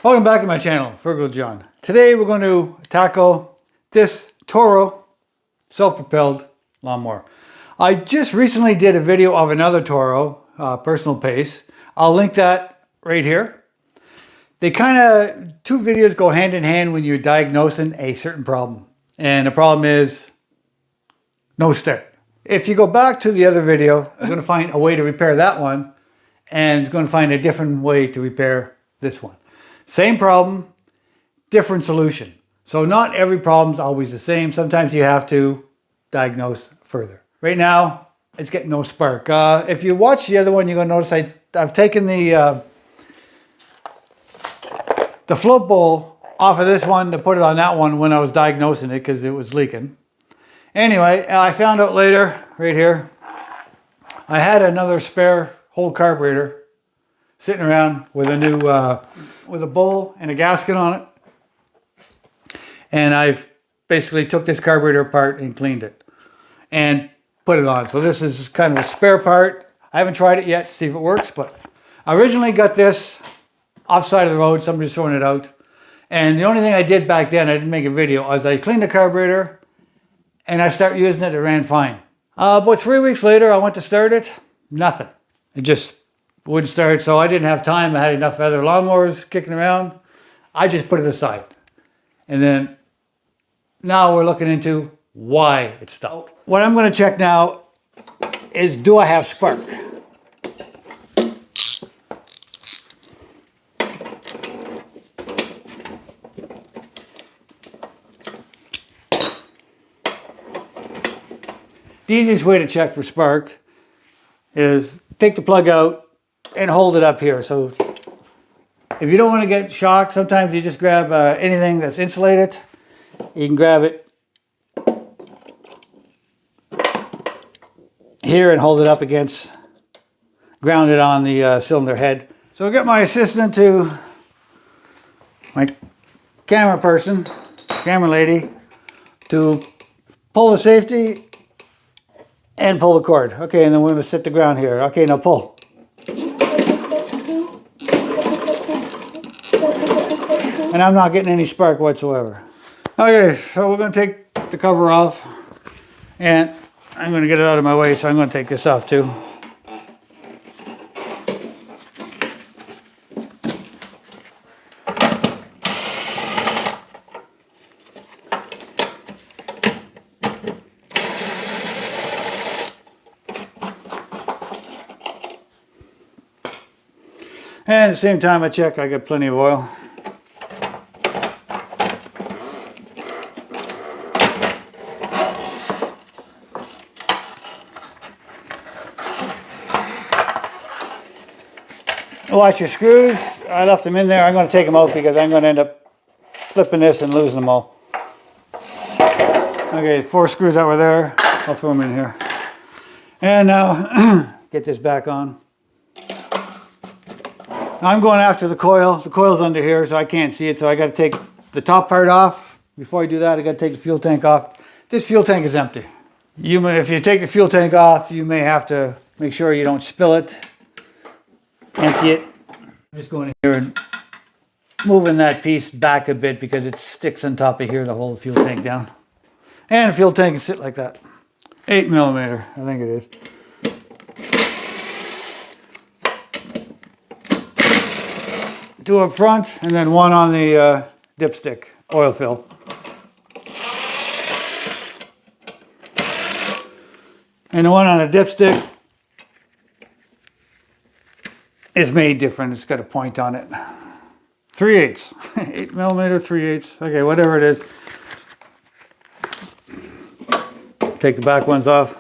Welcome back to my channel, Virgo John. Today we're going to tackle this Toro self-propelled lawnmower. I just recently did a video of another Toro, personal pace. I'll link that right here. They two videos go hand in hand when you're diagnosing a certain problem. And the problem is no start. If you go back to the other video, I'm going to find a way to repair that one, and it's going to find a different way to repair this one. Same problem, different solution. So not every problem's always the same. Sometimes you have to diagnose further. Right now, it's getting no spark. If you watch the other one, you're going to notice I've taken the float bowl off of this one to put it on that one when I was diagnosing it because it was leaking. Anyway, I found out later, right here, I had another spare whole carburetor sitting around with a new, with a bowl and a gasket on it. And I've basically took this carburetor apart and cleaned it and put it on. So this is kind of a spare part. I haven't tried it yet to see if it works, but I originally got this off side of the road. Somebody's throwing it out. And the only thing I did back then, I didn't make a video, was I cleaned the carburetor and I started using it. It ran fine. About 3 weeks later, I went to start it. Nothing. It just wouldn't start, so I didn't have time. I had enough other lawnmowers kicking around. I just put it aside. And then now we're looking into why it stopped. What I'm going to check now is, do I have spark? The easiest way to check for spark is take the plug out and hold it up here. So if you don't want to get shocked, sometimes you just grab anything that's insulated. You can grab it here and hold it up against, ground it on the cylinder head. So I'll get my assistant to, my camera person, camera lady, to pull the safety and pull the cord. Okay, and then we're going to set the ground here. Okay, now pull. And I'm not getting any spark whatsoever. Okay, so we're going to take the cover off, and I'm going to get it out of my way, so I'm going to take this off too. And at the same time I check, I got plenty of oil. Watch your screws. I left them in there. I'm going to take them out because I'm going to end up flipping this and losing them all. Okay, 4 screws that were there. I'll throw them in here. And now get this back on. Now I'm going after the coil. The coil's under here, so I can't see it. So I got to take the top part off. Before I do that, I got to take the fuel tank off. This fuel tank is empty. If you take the fuel tank off, you may have to make sure you don't spill it. Empty it. I'm just going in here and moving that piece back a bit because it sticks on top of here to hold the fuel tank down. And the fuel tank can sit like that. 8mm, I think it is. Two up front, and then one on the dipstick oil fill. And the one on the dipstick is made different. It's got a point on it. 3/8. 8mm, 3/8. Okay, whatever it is. Take the back ones off.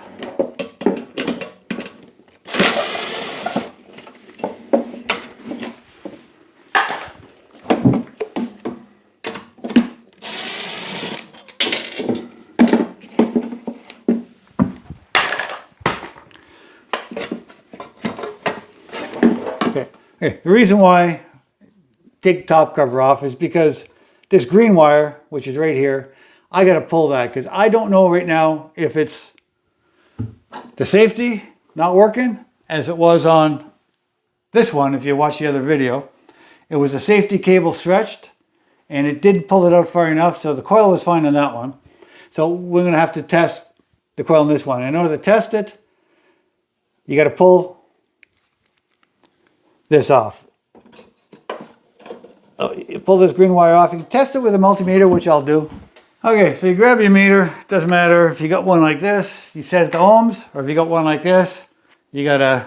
Okay, the reason why I take the top cover off is because this green wire, which is right here, I got to pull that because I don't know right now if it's the safety not working as it was on this one. If you watch the other video, it was a safety cable stretched, and it did pull it out far enough, so the coil was fine on that one. So we're going to have to test the coil on this one. In order to test it, you got to pull this off. Oh, you pull this green wire off. You can test it with a multimeter, which I'll do. Okay, so you grab your meter. It doesn't matter if you got one like this, you set it to ohms, or if you got one like this, you can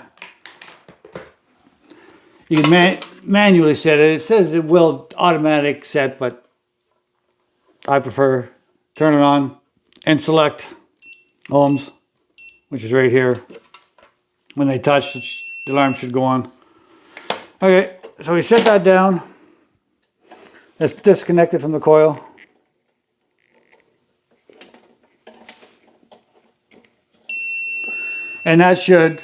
manually set it. It says it will automatic set, but I prefer turn it on and select ohms, which is right here. When they touch, the alarm should go on. Okay, so we set that down. Let's disconnect it from the coil. And that should,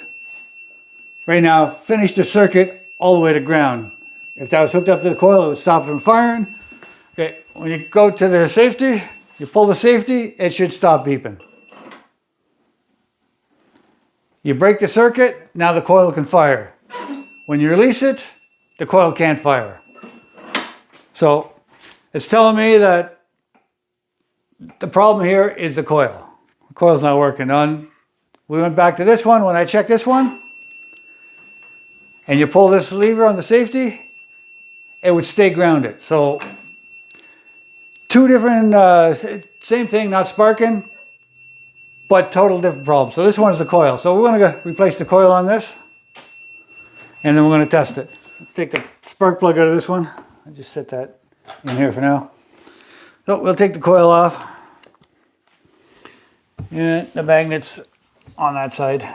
right now, finish the circuit all the way to ground. If that was hooked up to the coil, it would stop it from firing. Okay, when you go to the safety, you pull the safety, it should stop beeping. You break the circuit, now the coil can fire. When you release it, the coil can't fire. So it's telling me that the problem here is the coil. The coil's not working. We went back to this one. When I checked this one, and you pull this lever on the safety, it would stay grounded. So two different, same thing, not sparking, but total different problems. So this one is the coil. So we're going to go replace the coil on this, and then we're going to test it. Let's take the spark plug out of this one. I'll just set that in here for now. So we'll take the coil off, and the magnets on that side.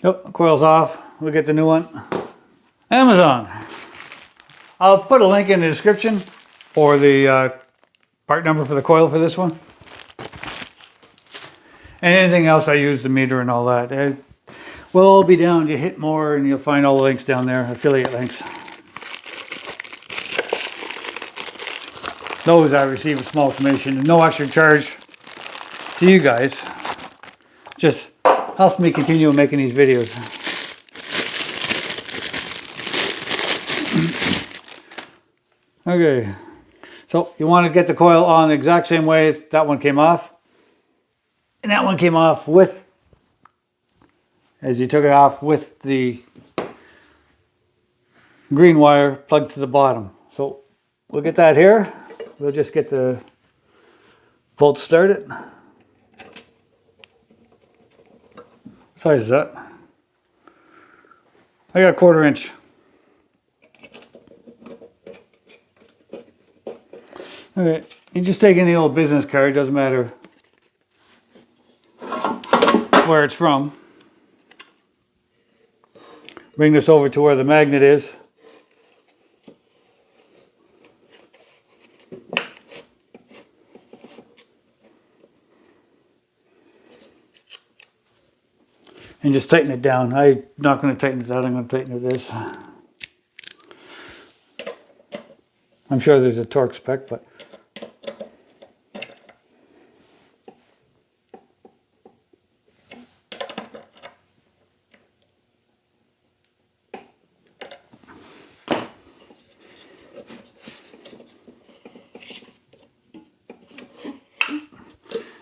Oh, coil's off. We'll get the new one. Amazon. I'll put a link in the description for the part number for the coil for this one. And anything else I use, the meter and all that. It will all be down. You hit more and you'll find all the links down there, affiliate links. Those I receive a small commission and no extra charge to you guys. Just helps me continue making these videos. Okay, so you want to get the coil on the exact same way that one came off. And that one came off with, as you took it off, with the green wire plugged to the bottom. So we'll get that here. We'll just get the bolt started. What size is that? I got 1/4 inch. Okay, you just take any old business card, doesn't matter where it's from. Bring this over to where the magnet is. And just tighten it down. I'm not going to tighten it that, I'm going to tighten it this. I'm sure there's a torque spec, but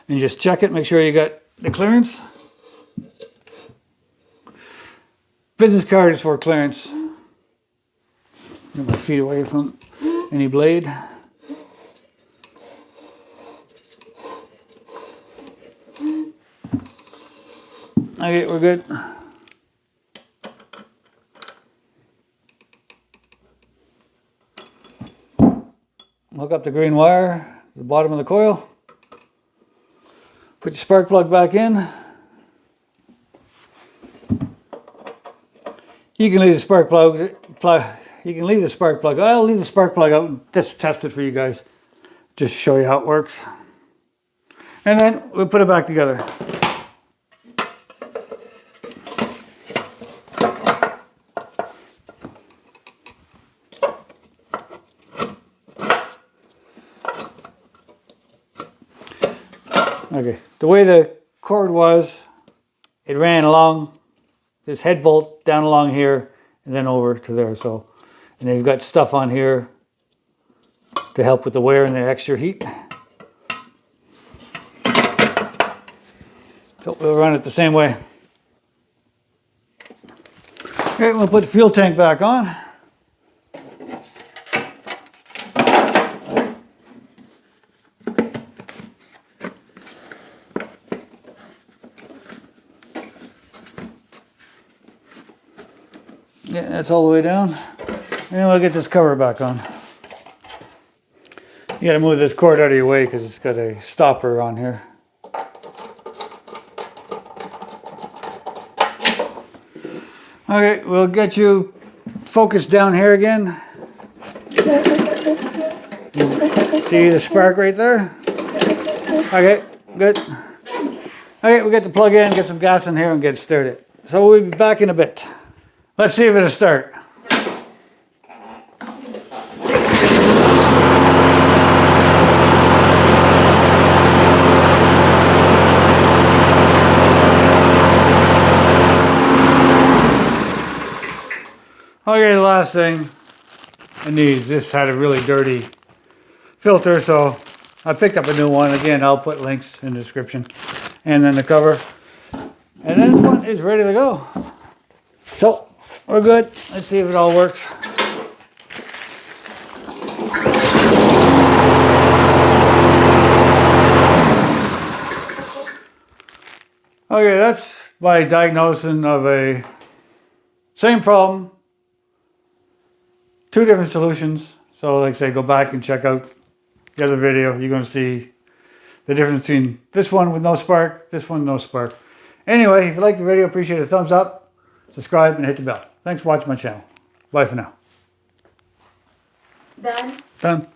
and just check it, make sure you got the clearance. Business card is for clearance. Get my feet away from any blade. Okay, we're good. Hook up the green wire to the bottom of the coil. Put your spark plug back in. You can leave the spark plug. You can leave the spark plug. I'll leave the spark plug out and just test it for you guys, just to show you how it works. And then we'll put it back together. Okay, the way the cord was, it ran along this head bolt down along here and then over to there. So, and then you've got stuff on here to help with the wear and the extra heat. So we'll run it the same way. Okay, we'll put the fuel tank back on. Yeah, that's all the way down. And we'll get this cover back on. You gotta move this cord out of your way because it's got a stopper on here. Okay, we'll get you focused down here again. See the spark right there? Okay, good. Okay, we get the plug in, get some gas in here and get it started. So we'll be back in a bit. Let's see if it'll start. Okay, the last thing it needs, this had a really dirty filter, so I picked up a new one. Again, I'll put links in the description. And then the cover. And then this one is ready to go. So, we're good. Let's see if it all works. Okay, that's my diagnosing of a same problem. Two different solutions. So like I say, go back and check out the other video. You're going to see the difference between this one with no spark, this one no spark. Anyway, if you like the video, appreciate a thumbs up, subscribe, and hit the bell. Thanks for watching my channel. Bye for now. Done? Done.